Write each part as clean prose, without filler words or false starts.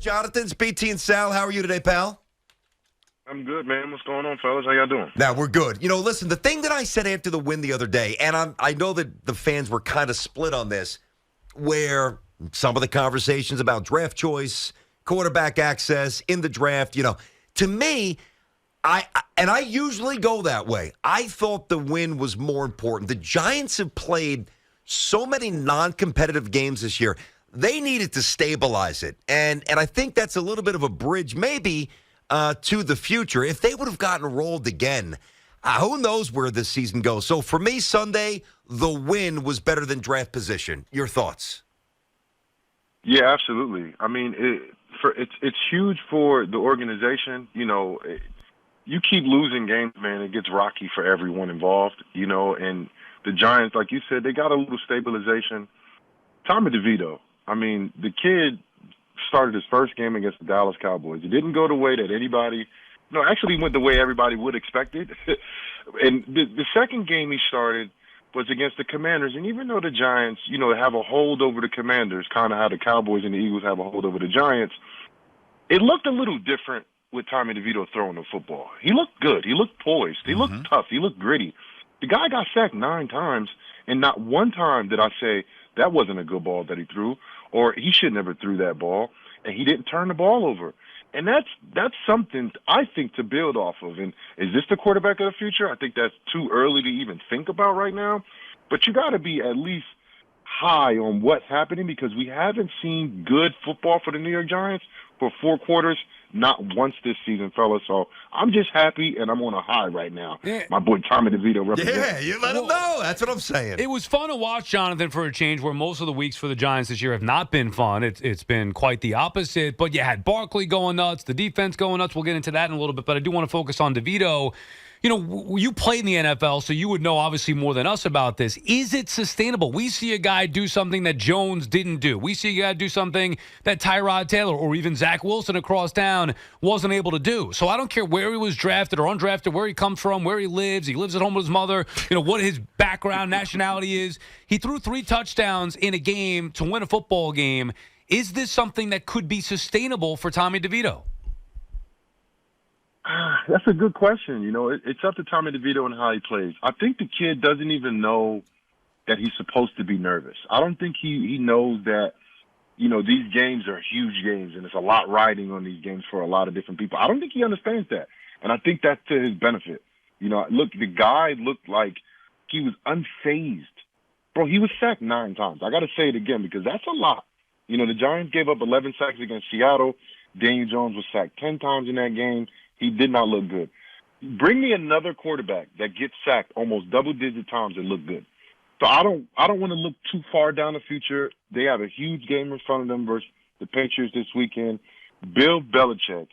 Jonathan's BT and Sal. How are you today, pal? I'm good, man. What's going on, fellas? How y'all doing? Now, we're good. Listen, the thing that I said after the win the other day, and I know that the fans were kind of split on this, where some of the conversations about draft choice, quarterback access in the draft, to me, I usually go that way. I thought the win was more important. The Giants have played so many non-competitive games this year. They needed to stabilize it, and I think that's a little bit of a bridge, maybe, to the future. If they would have gotten rolled again, who knows where this season goes. So for me, Sunday, the win was better than draft position. Your thoughts? Yeah, absolutely. I mean, it's huge for the organization. You keep losing games, man. It gets rocky for everyone involved. And the Giants, like you said, they got a little stabilization. Tommy DeVito. I mean, the kid started his first game against the Dallas Cowboys. It didn't go the way that actually went the way everybody would expect it. And the second game he started was against the Commanders. And even though the Giants, have a hold over the Commanders, kind of how the Cowboys and the Eagles have a hold over the Giants, it looked a little different with Tommy DeVito throwing the football. He looked good. He looked poised. He looked tough. He looked gritty. The guy got sacked 9 times, and not one time did I say that wasn't a good ball that he threw, or he should never threw that ball, and he didn't turn the ball over. And that's something I think to build off of. And is this the quarterback of the future? I think that's too early to even think about right now. But you got to be at least high on what's happening, because we haven't seen good football for the New York Giants for 4 quarters, not once this season, fellas. So I'm just happy, and I'm on a high right now. Yeah. My boy Tommy DeVito represents. Yeah, you let him know. That's what I'm saying. It was fun to watch, Jonathan, for a change, where most of the weeks for the Giants this year have not been fun. It's been quite the opposite. But you had Barkley going nuts, the defense going nuts. We'll get into that in a little bit. But I do want to focus on DeVito. You played in the NFL, so you would know obviously more than us about this. Is it sustainable? We see a guy do something that Jones didn't do. We see a guy do something that Tyrod Taylor or even Zach Wilson across town wasn't able to do. So I don't care where he was drafted or undrafted, where he comes from, where he lives. He lives at home with his mother, what his background, nationality is. He threw 3 touchdowns in a game to win a football game. Is this something that could be sustainable for Tommy DeVito? That's a good question. It's up to Tommy DeVito and how he plays. I think the kid doesn't even know that he's supposed to be nervous. I don't think he knows that, these games are huge games, and it's a lot riding on these games for a lot of different people. I don't think he understands that. And I think that's to his benefit. Look, the guy looked like he was unfazed. Bro, he was sacked 9 times. I got to say it again, because that's a lot. The Giants gave up 11 sacks against Seattle. Daniel Jones was sacked 10 times in that game. He did not look good. Bring me another quarterback that gets sacked almost double-digit times and look good. So I don't want to look too far down the future. They have a huge game in front of them versus the Patriots this weekend. Bill Belichick,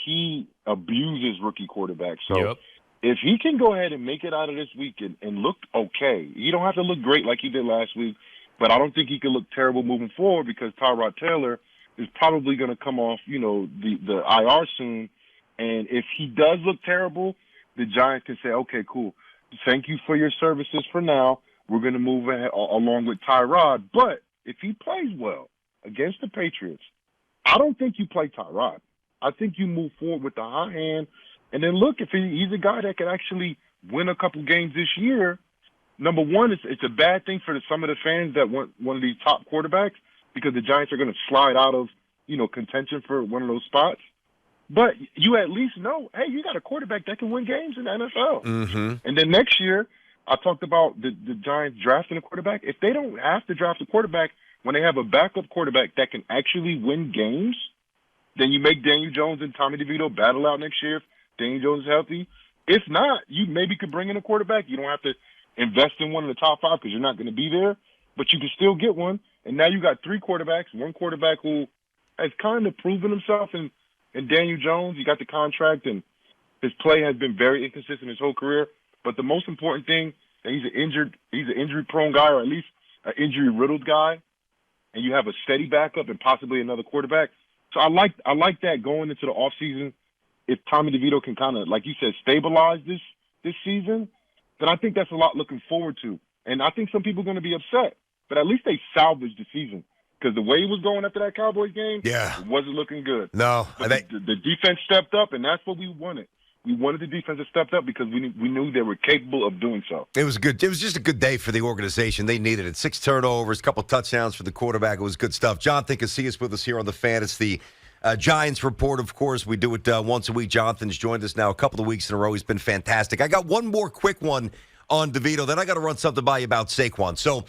he abuses rookie quarterbacks. So if he can go ahead and make it out of this week and look okay, he don't have to look great like he did last week, but I don't think he can look terrible moving forward, because Tyrod Taylor is probably going to come off, the IR soon. And if he does look terrible, the Giants can say, okay, cool. Thank you for your services for now. We're going to move ahead along with Tyrod. But if he plays well against the Patriots, I don't think you play Tyrod. I think you move forward with the high hand. And then look, if he's a guy that can actually win a couple games this year, number one, it's a bad thing for some of the fans that want one of these top quarterbacks, because the Giants are going to slide out of, contention for one of those spots. But you at least know, hey, you got a quarterback that can win games in the NFL. Mm-hmm. And then next year, I talked about the Giants drafting a quarterback. If they don't have to draft a quarterback, when they have a backup quarterback that can actually win games, then you make Daniel Jones and Tommy DeVito battle out next year if Daniel Jones is healthy. If not, you maybe could bring in a quarterback. You don't have to invest in one of the top 5 because you're not going to be there, but you can still get one. And now you got 3 quarterbacks, one quarterback who has kind of proven himself in Daniel Jones. He got the contract, and his play has been very inconsistent his whole career. But the most important thing, that he's an injury-prone guy, or at least an injury-riddled guy, and you have a steady backup and possibly another quarterback. So I like that going into the offseason. If Tommy DeVito can kind of, like you said, stabilize this season, then I think that's a lot looking forward to. And I think some people are going to be upset, but at least they salvaged the season. because the way he was going after that Cowboys game, Yeah. it wasn't looking good. No. But the defense stepped up, and that's what we wanted. We wanted the defense to step up because we knew they were capable of doing so. It was good. It was just a good day for the organization. They needed it. 6 turnovers, a couple touchdowns for the quarterback. It was good stuff. Jonathan Casillas with us here on the Fan. It's the Giants Report, of course. We do it once a week. Jonathan's joined us now a couple of weeks in a row. He's been fantastic. I got one more quick one on DeVito. Then I got to run something by you about Saquon. So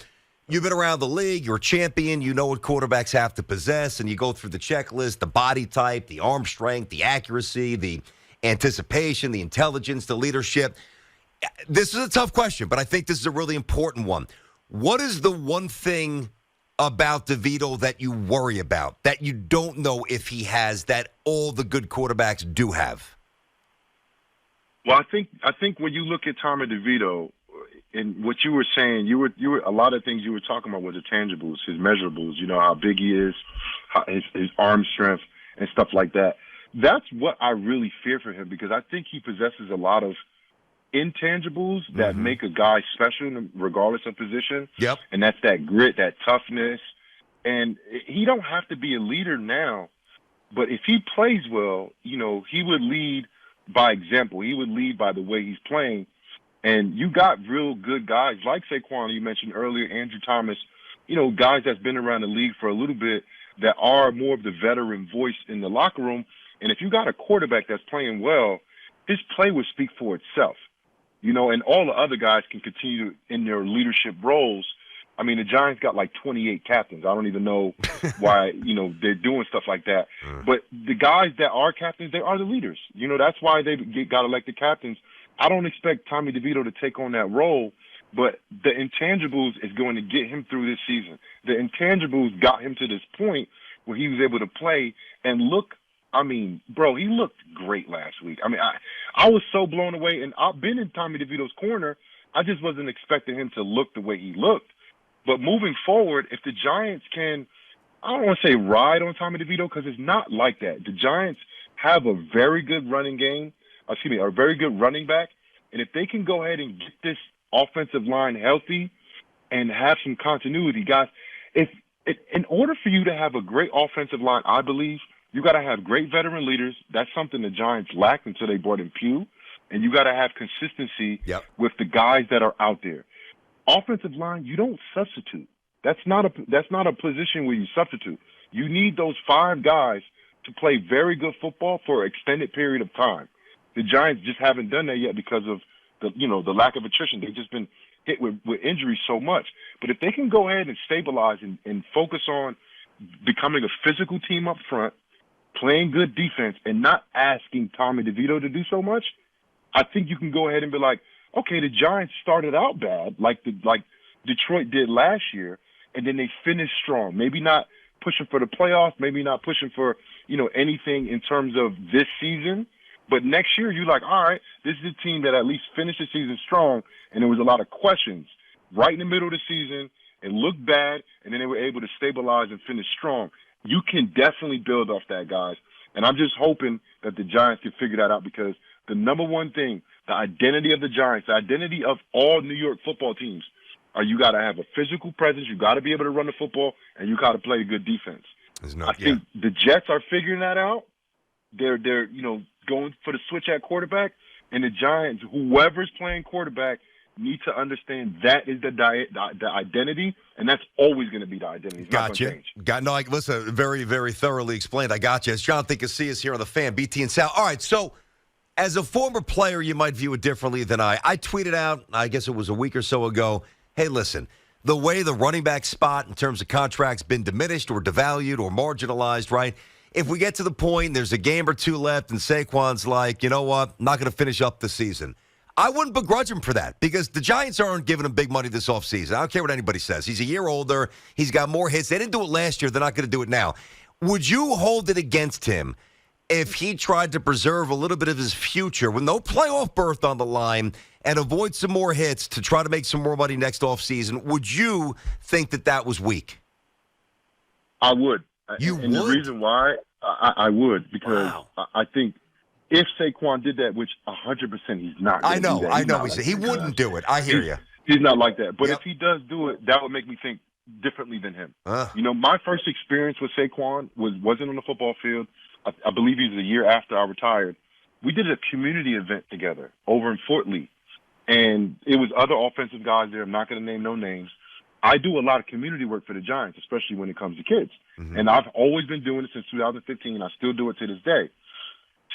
you've been around the league. You're a champion. You know what quarterbacks have to possess, and you go through the checklist, the body type, the arm strength, the accuracy, the anticipation, the intelligence, the leadership. This is a tough question, but I think this is a really important one. What is the one thing about DeVito that you worry about, that you don't know if he has, that all the good quarterbacks do have? Well, I think when you look at Tommy DeVito and what you were saying, you were a lot of things you were talking about were the tangibles, his measurables. You know how big he is, his arm strength, and stuff like that. That's what I really fear for him because I think he possesses a lot of intangibles that make a guy special regardless of position. Yep. And that's that grit, that toughness. And he don't have to be a leader now, but if he plays well, you know, he would lead by example. He would lead by the way he's playing. And you got real good guys like Saquon, you mentioned earlier, Andrew Thomas, you know, guys that's been around the league for a little bit that are more of the veteran voice in the locker room. And if you got a quarterback that's playing well, his play would speak for itself, you know, and all the other guys can continue in their leadership roles. I mean, the Giants got like 28 captains. I don't even know why, you know, they're doing stuff like that. But the guys that are captains, they are the leaders. You know, that's why they got elected captains. I don't expect Tommy DeVito to take on that role, but the intangibles is going to get him through this season. The intangibles got him to this point where he was able to play and look. I mean, bro, he looked great last week. I mean, I was so blown away, and I've been in Tommy DeVito's corner. I just wasn't expecting him to look the way he looked. But moving forward, if the Giants can, I don't want to say ride on Tommy DeVito because it's not like that. The Giants have a very good running game, a very good running back, and if they can go ahead and get this offensive line healthy and have some continuity, guys, in order for you to have a great offensive line, I believe, you got to have great veteran leaders. That's something the Giants lacked until they brought in Pugh. And you got to have consistency with the guys that are out there. Offensive line, you don't substitute. That's not a position where you substitute. You need those 5 guys to play very good football for an extended period of time. The Giants just haven't done that yet because of the lack of attrition. They've just been hit with injuries so much. But if they can go ahead and stabilize and focus on becoming a physical team up front, playing good defense, and not asking Tommy DeVito to do so much, I think you can go ahead and be like, okay, the Giants started out bad, like Detroit did last year, and then they finished strong. Maybe not pushing for the playoffs, maybe not pushing for, you know, anything in terms of this season, but next year you're like, all right, this is a team that at least finished the season strong, and there was a lot of questions right in the middle of the season. It looked bad, and then they were able to stabilize and finish strong. You can definitely build off that, guys. And I'm just hoping that the Giants can figure that out because the number one thing, the identity of the Giants, the identity of all New York football teams, are you got to have a physical presence, you got to be able to run the football, and you got to play a good defense. I think the Jets are figuring that out. They're going for the switch at quarterback, and the Giants, whoever's playing quarterback, need to understand that is the identity, and that's always going to be the identity. It's not going to change. Listen, very, very thoroughly explained. I got you. It's Jonathan Casillas here on the Fan, BT and Sal. All right, so as a former player, you might view it differently than I. I tweeted out, I guess it was a week or so ago, hey, listen, the way the running back spot in terms of contracts been diminished or devalued or marginalized, right? If we get to the point, there's a game or two left, and Saquon's like, you know what, I'm not going to finish up the season. I wouldn't begrudge him for that because the Giants aren't giving him big money this offseason. I don't care what anybody says. He's a year older. He's got more hits. They didn't do it last year. They're not going to do it now. Would you hold it against him if he tried to preserve a little bit of his future with no playoff berth on the line and avoid some more hits to try to make some more money next offseason? Would you think that was weak? I would. You would? And the reason why I would, because I think if Saquon did that, which 100% he's not going to do that. I know. He wouldn't do it. I hear you. He's not like that. But if he does do it, that would make me think differently than him. Uh. You know, my first experience with Saquon wasn't on the football field. I believe he was a year after I retired. We did a community event together over in Fort Lee, and it was other offensive guys there. I'm not going to name no names. I do a lot of community work for the Giants, especially when it comes to kids. Mm-hmm. And I've always been doing it since 2015, and I still do it to this day.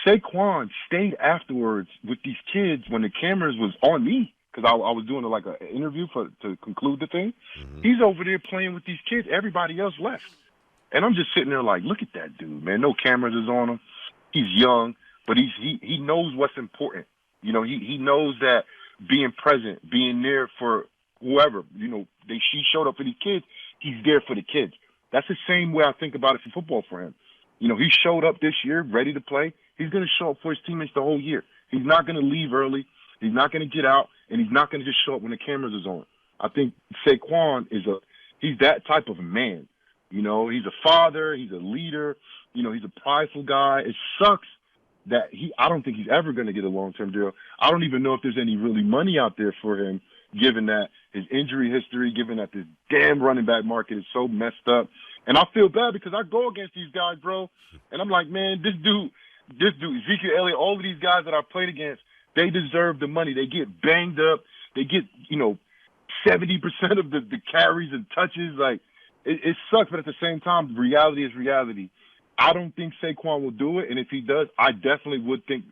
Saquon stayed afterwards with these kids when the cameras was on me, because I was doing like an interview to conclude the thing. Mm-hmm. He's over there playing with these kids. Everybody else left. And I'm just sitting there like, look at that dude, man. No cameras is on him. He's young, but he knows what's important. You know, he knows that being present, being there for whoever, you know, she showed up for these kids. He's there for the kids. That's the same way I think about it for football for him. You know, he showed up this year ready to play. He's going to show up for his teammates the whole year. He's not going to leave early. He's not going to get out, and he's not going to just show up when the cameras is on. I think Saquon he's that type of man. You know, he's a father, he's a leader, you know, he's a prideful guy. It sucks that I don't think he's ever going to get a long-term deal. I don't even know if there's any really money out there for him, given that his injury history, given that this damn running back market is so messed up. And I feel bad because I go against these guys, bro, and I'm like, man, this dude, Ezekiel Elliott, all of these guys that I played against, they deserve the money. They get banged up. They get, 70% of the carries and touches. Like, it sucks, but at the same time, reality is reality. I don't think Saquon will do it, and if he does, I definitely would think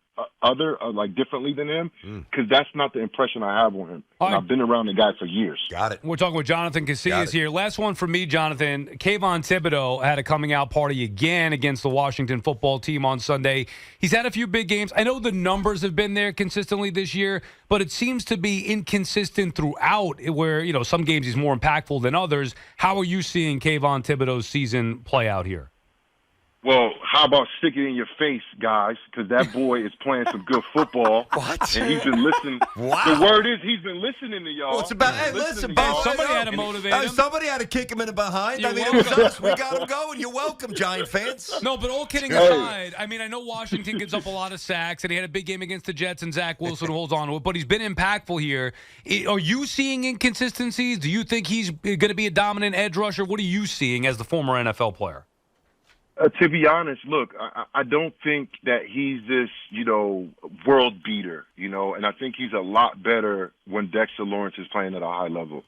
differently than him, because that's not the impression I have on him. And I've been around the guy for years. Got it. We're talking with Jonathan Casillas here. Last one for me, Jonathan. Kayvon Thibodeaux had a coming-out party again against the Washington football team on Sunday. He's had a few big games. I know the numbers have been there consistently this year, but it seems to be inconsistent throughout, where, some games he's more impactful than others. How are you seeing Kayvon Thibodeaux's season play out here? Well, how about stick it in your face, guys? Because that boy is playing some good football. What? And he's been listening. Wow. The word is he's been listening to y'all. Well, it's about, hey, listen, Bob, somebody had to motivate him. Somebody had to kick him in the behind. You're it was us. We got him going. You're welcome, Giant fans. No, but all kidding aside, I mean, I know Washington gives up a lot of sacks, and he had a big game against the Jets, and Zach Wilson holds on to it, but he's been impactful here. Are you seeing inconsistencies? Do you think he's going to be a dominant edge rusher? What are you seeing as the former NFL player? To be honest, look, I don't think that he's this, world beater, and I think he's a lot better when Dexter Lawrence is playing at a high level,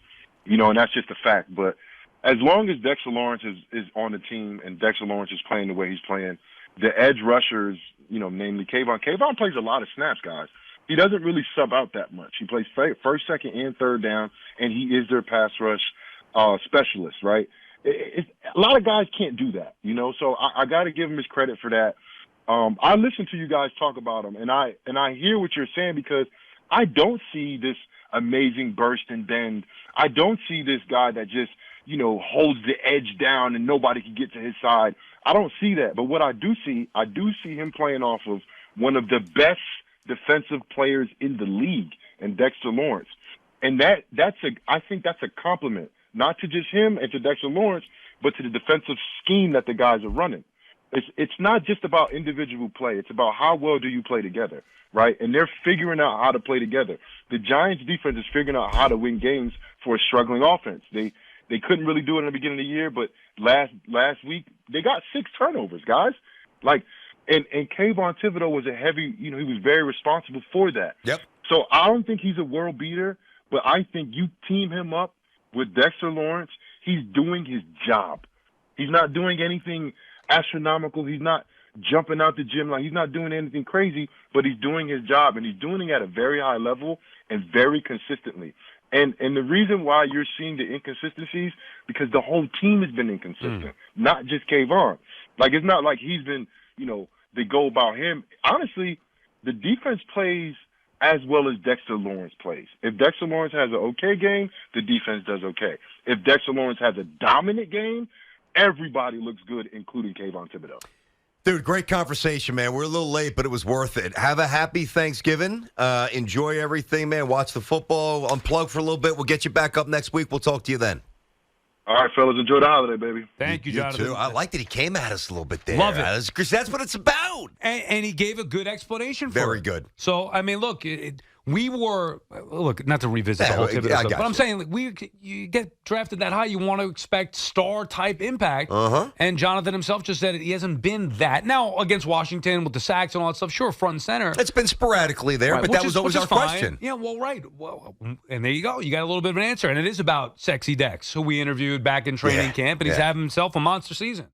and that's just a fact. But as long as Dexter Lawrence is on the team and Dexter Lawrence is playing the way he's playing, the edge rushers, namely Kayvon plays a lot of snaps, guys. He doesn't really sub out that much. He plays first, second, and third down, and he is their pass rush specialist, right? A lot of guys can't do that, so I got to give him his credit for that. I listen to you guys talk about him, and I hear what you're saying, because I don't see this amazing burst and bend. I don't see this guy that just, holds the edge down and nobody can get to his side. I don't see that. But what I do see him playing off of one of the best defensive players in the league, and Dexter Lawrence. And I think that's a compliment. Not to just him and to Dexter Lawrence, but to the defensive scheme that the guys are running. It's not just about individual play. It's about how well do you play together, right? And they're figuring out how to play together. The Giants' defense is figuring out how to win games for a struggling offense. They couldn't really do it in the beginning of the year, but last week they got 6 turnovers, guys. And Kayvon Thibodeaux was he was very responsible for that. Yep. So I don't think he's a world beater, but I think you team him up with Dexter Lawrence, he's doing his job. He's not doing anything astronomical. He's not jumping out the gym. He's not doing anything crazy, but he's doing his job, and he's doing it at a very high level and very consistently. And the reason why you're seeing the inconsistencies, because the whole team has been inconsistent, not just Kayvon. It's not like he's been, they go about him. Honestly, the defense plays as well as Dexter Lawrence plays. If Dexter Lawrence has an okay game, the defense does okay. If Dexter Lawrence has a dominant game, everybody looks good, including Kayvon Thibodeaux. Dude, great conversation, man. We're a little late, but it was worth it. Have a happy Thanksgiving. Enjoy everything, man. Watch the football. Unplug for a little bit. We'll get you back up next week. We'll talk to you then. All right, fellas. Enjoy the holiday, baby. Thank you, Jonathan. Too. I like that he came at us a little bit there. Love it. Because that's what it's about. And he gave a good explanation for it. Very good. So, I mean, look, We were look, not to revisit the whole Thibodeaux stuff, but I'm saying you get drafted that high, you want to expect star type impact. And Jonathan himself just said he hasn't been that. Now against Washington with the sacks and all that stuff, sure, front and center. It's been sporadically there, but that was always our question. Yeah, well, right. Well, and there you go. You got a little bit of an answer, and it is about Sexy Dex, who we interviewed back in training camp, and he's having himself a monster season.